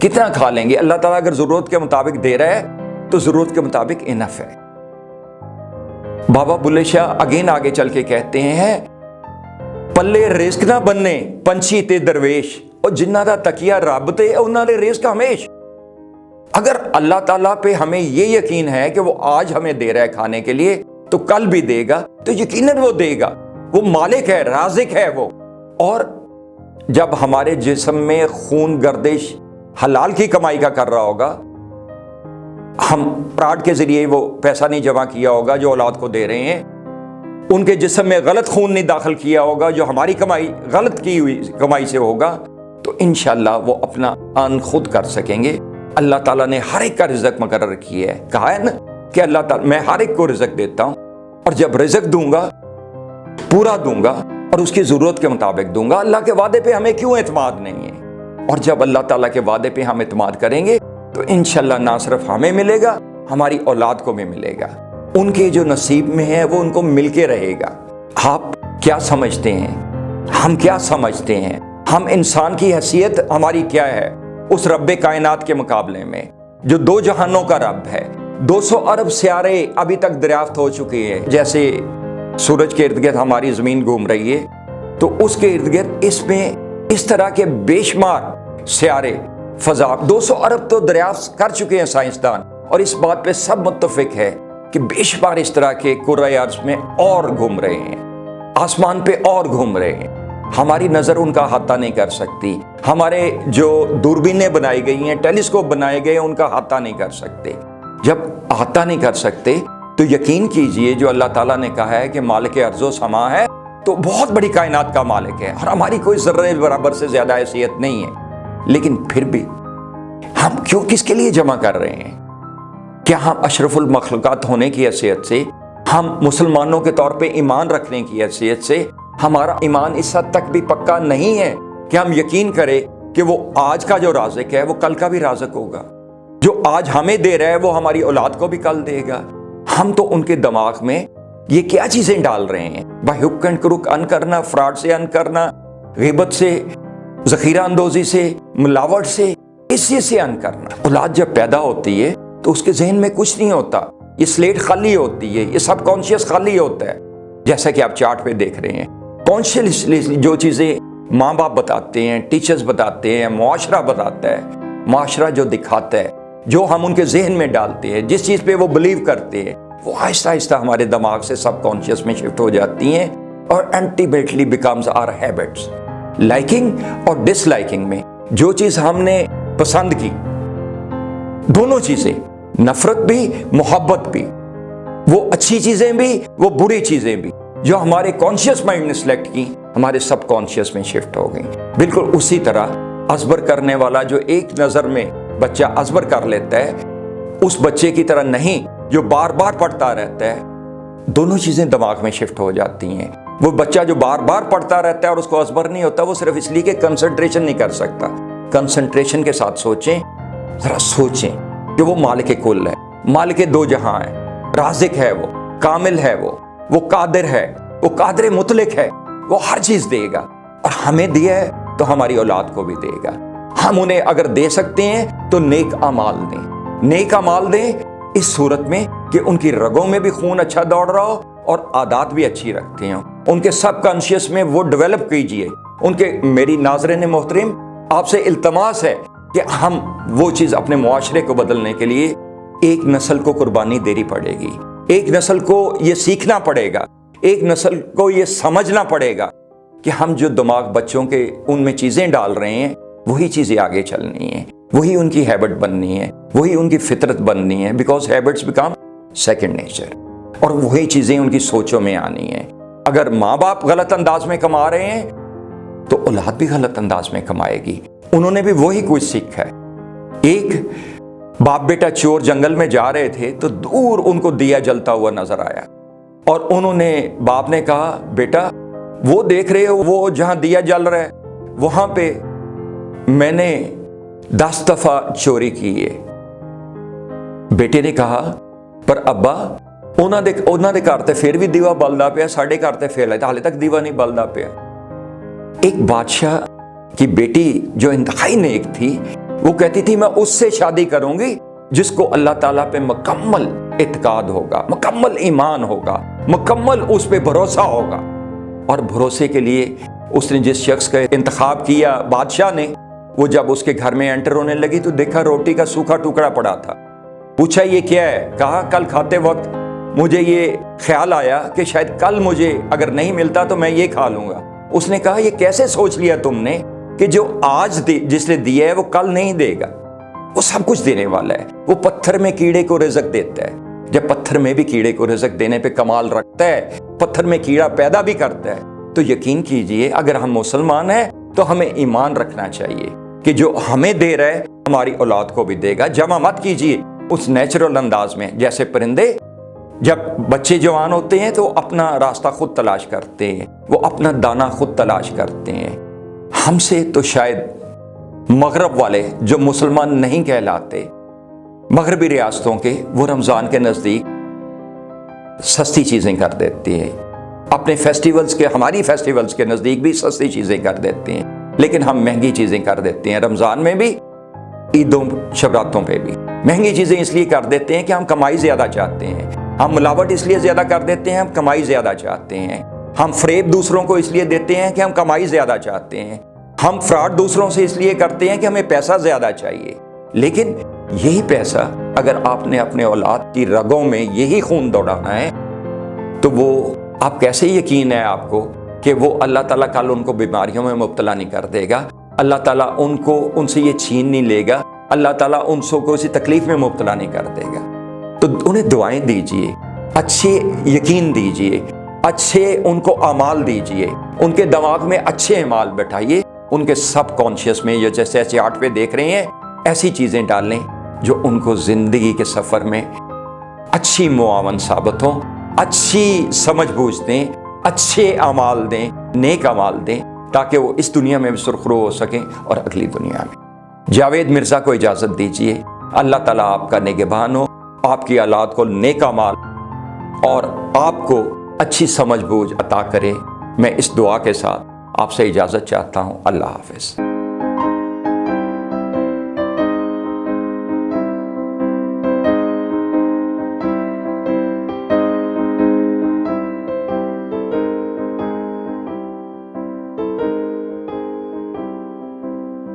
کتنا کھا لیں گے؟ اللہ تعالیٰ اگر ضرورت کے مطابق دے رہا ہے تو ضرورت کے مطابق انف ہے۔ بابا بلے شاہ اگین آگے چل کے کہتے ہیں پلے رزق نہ بننے پنچھی تے درویش، اور جنہ دا تکیہ رب تے انہاں دے رزق ہمیش۔ اگر اللہ تعالیٰ پہ ہمیں یہ یقین ہے کہ وہ آج ہمیں دے رہا ہے کھانے کے لیے تو کل بھی دے گا، تو یقیناً وہ دے گا، وہ مالک ہے، رازق ہے وہ۔ اور جب ہمارے جسم میں خون گردش حلال کی کمائی کا کر رہا ہوگا، ہم پراڈ کے ذریعے وہ پیسہ نہیں جمع کیا ہوگا جو اولاد کو دے رہے ہیں، ان کے جسم میں غلط خون نہیں داخل کیا ہوگا جو ہماری کمائی غلط کی ہوئی کمائی سے ہوگا، تو انشاءاللہ وہ اپنا آن خود کر سکیں گے۔ اللہ تعالیٰ نے ہر ایک کا رزق مقرر کیا ہے، کہا ہے نا کہ اللہ تعالیٰ میں ہر ایک کو رزق دیتا ہوں، اور جب رزق دوں گا پورا دوں گا اور اس کی ضرورت کے مطابق دوں گا۔ اللہ کے وعدے پہ ہمیں کیوں اعتماد نہیں ہے؟ اور جب اللہ تعالیٰ کے وعدے پہ ہم اعتماد کریں گے تو انشاءاللہ نہ صرف ہمیں ملے گا، ہماری اولاد کو بھی ملے گا، ان کے جو نصیب میں ہے وہ ان کو مل کے رہے گا۔ آپ کیا سمجھتے ہیں؟ ہم کیا سمجھتے ہیں؟ ہم انسان کی حیثیت ہماری کیا ہے اس رب کائنات کے مقابلے میں جو دو جہانوں کا رب ہے؟ 200 ارب سیارے ابھی تک دریافت ہو چکے ہیں۔ جیسے سورج کے ارد گرد ہماری زمین گھوم رہی ہے تو اس کے ارد گرد اس میں اس طرح کے بے شمار سیارے فضا 200 ارب تو دریافت کر چکے ہیں سائنسدان، اور اس بات پہ سب متفق ہے کہ بے شمار اس طرح کے کرۂ ارض میں اور گھوم رہے ہیں، آسمان پہ اور گھوم رہے ہیں۔ ہماری نظر ان کا احاطہ نہیں کر سکتی، ہمارے جو دوربینیں بنائی گئی ہیں، ٹیلیسکوپ بنائے گئے ہیں، ان کا احاطہ نہیں کر سکتے۔ جب احاطہ نہیں کر سکتے تو یقین کیجئے جو اللہ تعالیٰ نے کہا ہے کہ مالک ارض و سما ہے تو بہت بڑی کائنات کا مالک ہے، اور ہماری کوئی ذرے برابر سے زیادہ حیثیت نہیں ہے، لیکن پھر بھی ہم کیوں کس کے لیے جمع کر رہے ہیں؟ کیا ہم اشرف المخلوقات ہونے کی حیثیت سے، ہم مسلمانوں کے طور پہ ایمان رکھنے کی حیثیت سے ہمارا ایمان اس حد تک بھی پکا نہیں ہے کہ ہم یقین کریں کہ وہ آج کا جو رازق ہے وہ کل کا بھی رازق ہوگا، جو آج ہمیں دے رہا ہے وہ ہماری اولاد کو بھی کل دے گا؟ ہم تو ان کے دماغ میں یہ کیا چیزیں ڈال رہے ہیں؟ بائی ہک اینڈ کروک ان کرنا، فراڈ سے ان کرنا، غیبت سے، ذخیرہ اندوزی سے، ملاوٹ سے، اس چیز سے ان کرنا۔ اولاد جب پیدا ہوتی ہے تو اس کے ذہن میں کچھ نہیں ہوتا، یہ سلیٹ خالی ہوتی ہے، یہ سب کانشیس خالی ہوتا ہے، جیسا کہ آپ چارٹ پہ دیکھ رہے ہیں۔ کانشیسلی جو چیزیں ماں باپ بتاتے ہیں، ٹیچرز بتاتے ہیں، معاشرہ بتاتا ہے، معاشرہ جو دکھاتا ہے، جو ہم ان کے ذہن میں ڈالتے ہیں، جس چیز پہ وہ بلیو کرتے ہیں، وہ آہستہ آہستہ ہمارے دماغ سے سب کانشیس میں شفٹ ہو جاتی ہیں، اور الٹیمیٹلی بیکمز آور ہیبٹس۔ لائکنگ اور ڈس لائکنگ میں جو چیز ہم نے پسند کی، دونوں چیزیں، نفرت بھی محبت بھی، وہ اچھی چیزیں بھی وہ بری چیزیں بھی، جو ہمارے کانشیس مائنڈ نے سلیکٹ کی ہمارے سب کانشیس میں شفٹ ہو گئی۔ بالکل اسی طرح ازبر کرنے والا جو ایک نظر میں بچہ ازبر کر لیتا ہے، اس بچے کی طرح نہیں جو بار بار پڑھتا رہتا ہے، دونوں چیزیں دماغ میں شفٹ ہو جاتی ہیں۔ وہ بچہ جو بار بار پڑھتا رہتا ہے اور اس کو ازبر نہیں ہوتا، وہ صرف اس لیے کہ کنسنٹریشن نہیں کر سکتا۔ کنسنٹریشن کے ساتھ سوچیں، ذرا سوچیں کہ وہ مالک کل ہے، مالک دو جہاں ہے، رازق ہے، وہ کامل ہے، وہ قادر ہے، وہ قادر مطلق ہے، وہ ہر چیز دے گا، اور ہمیں دیا ہے تو ہماری اولاد کو بھی دے گا۔ ہم انہیں اگر دے سکتے ہیں تو نیک اعمال دیں، نیک اعمال دیں اس صورت میں کہ ان کی رگوں میں بھی خون اچھا دوڑ رہا ہو اور عادات بھی اچھی رکھتے ہوں، ان کے سب کانشیس میں وہ ڈیولپ کیجئے۔ ان کے میری ناظرین محترم، آپ سے التماس ہے کہ ہم وہ چیز اپنے معاشرے کو بدلنے کے لیے ایک نسل کو قربانی دینی پڑے گی، ایک نسل کو یہ سیکھنا پڑے گا، ایک نسل کو یہ سمجھنا پڑے گا کہ ہم جو دماغ بچوں کے ان میں چیزیں ڈال رہے ہیں وہی چیزیں آگے چلنی ہیں، وہی ان کی ہیبٹ بننی ہے، وہی ان کی فطرت بننی ہے، because habits become second nature, اور وہی چیزیں ان کی سوچوں میں آنی ہیں۔ اگر ماں باپ غلط انداز میں کما رہے ہیں تو اولاد بھی غلط انداز میں کمائے گی، انہوں نے بھی وہی کچھ سیکھا ہے۔ ایک باپ بیٹا چور جنگل میں جا رہے تھے تو دور ان کو دیا جلتا ہوا نظر آیا، اور انہوں نے باپ نے کہا بیٹا وہ دیکھ رہے ہو وہ جہاں دیا جل رہا ہے وہاں پہ میں نے 10 دفعہ چوری کی ہے۔ بیٹے نے کہا پر ابا ਉਹਨਾਂ ਦੇ ਘਰ ਤੇ ਫਿਰ ਵੀ ਦੀਵਾ ਬਲਦਾ ਪਿਆ, ਸਾਡੇ ਘਰ ਤੇ ਫੇਲ ਹੈ ਹਾਲੇ ਤੱਕ ਦੀਵਾ ਨਹੀਂ ਬਲਦਾ ਪਿਆ۔ ایک بادشاہ کی بیٹی جو انتہائی نیک تھی، وہ کہتی تھی میں اس سے شادی کروں گی جس کو اللہ تعالیٰ پہ مکمل اعتقاد ہوگا، مکمل ایمان ہوگا، مکمل اس پہ بھروسہ ہوگا۔ اور بھروسے کے لیے اس نے جس شخص کا انتخاب کیا بادشاہ نے، وہ جب اس کے گھر میں انٹر ہونے لگی تو دیکھا روٹی کا سوکھا ٹکڑا پڑا تھا۔ پوچھا یہ کیا ہے؟ کہا کل کھاتے وقت مجھے یہ خیال آیا کہ شاید کل مجھے اگر نہیں ملتا تو میں یہ کھا لوں گا۔ اس نے کہا یہ کیسے سوچ لیا تم نے کہ جو آج جس نے دیا ہے وہ کل نہیں دے گا؟ وہ سب کچھ دینے والا ہے۔ وہ پتھر میں کیڑے کو رزق دیتا ہے، جب پتھر میں بھی کیڑے کو رزق دینے پہ کمال رکھتا ہے، پتھر میں کیڑا پیدا بھی کرتا ہے، تو یقین کیجئے اگر ہم مسلمان ہیں تو ہمیں ایمان رکھنا چاہیے کہ جو ہمیں دے رہا ہے ہماری اولاد کو بھی دے گا۔ جمع مت کیجئے اس نیچرل انداز میں، جیسے پرندے جب بچے جوان ہوتے ہیں تو اپنا راستہ خود تلاش کرتے ہیں، وہ اپنا دانہ خود تلاش کرتے ہیں۔ ہم سے تو شاید مغرب والے جو مسلمان نہیں کہلاتے، مغربی ریاستوں کے، وہ رمضان کے نزدیک سستی چیزیں کر دیتے ہیں، اپنے فیسٹیولز کے، ہماری فیسٹیولز کے نزدیک بھی سستی چیزیں کر دیتے ہیں، لیکن ہم مہنگی چیزیں کر دیتے ہیں۔ رمضان میں بھی، عیدوں شبراتوں پہ بھی مہنگی چیزیں اس لیے کر دیتے ہیں کہ ہم کمائی زیادہ چاہتے ہیں، ہم ملاوٹ اس لیے زیادہ کر دیتے ہیں، ہم کمائی زیادہ چاہتے ہیں، ہم فریب دوسروں کو اس لیے دیتے ہیں کہ ہم کمائی زیادہ چاہتے ہیں، ہم فراڈ دوسروں سے اس لیے کرتے ہیں کہ ہمیں پیسہ زیادہ چاہیے۔ لیکن یہی پیسہ اگر آپ نے اپنے اولاد کی رگوں میں یہی خون دوڑانا ہے تو وہ آپ کیسے یقین ہے آپ کو کہ وہ اللہ تعالیٰ کل ان کو بیماریوں میں مبتلا نہیں کر دے گا، اللہ تعالیٰ ان سے یہ چھین نہیں لے گا، اللہ تعالیٰ ان کو کسی تکلیف میں مبتلا نہیں کر دے گا۔ تو انہیں دعائیں دیجئے، اچھے یقین دیجئے، اچھے ان کو اعمال دیجئے، ان کے دماغ میں اچھے اعمال بٹھائیے، ان کے سب کانشیس میں یہ جیسے چارٹ پہ دیکھ رہے ہیں ایسی چیزیں ڈالیں جو ان کو زندگی کے سفر میں اچھی معاون ثابت ہوں، اچھی سمجھ بوجھ دیں، اچھے اعمال دیں، نیک اعمال دیں، تاکہ وہ اس دنیا میں بھی سرخرو ہو سکیں اور اگلی دنیا میں۔ جاوید مرزا کو اجازت دیجیے، اللہ تعالیٰ آپ کا نگہبان ہو، آپ کی اولاد کو نیک اعمال اور آپ کو اچھی سمجھ بوجھ عطا کرے۔ میں اس دعا کے ساتھ آپ سے اجازت چاہتا ہوں۔ اللہ حافظ۔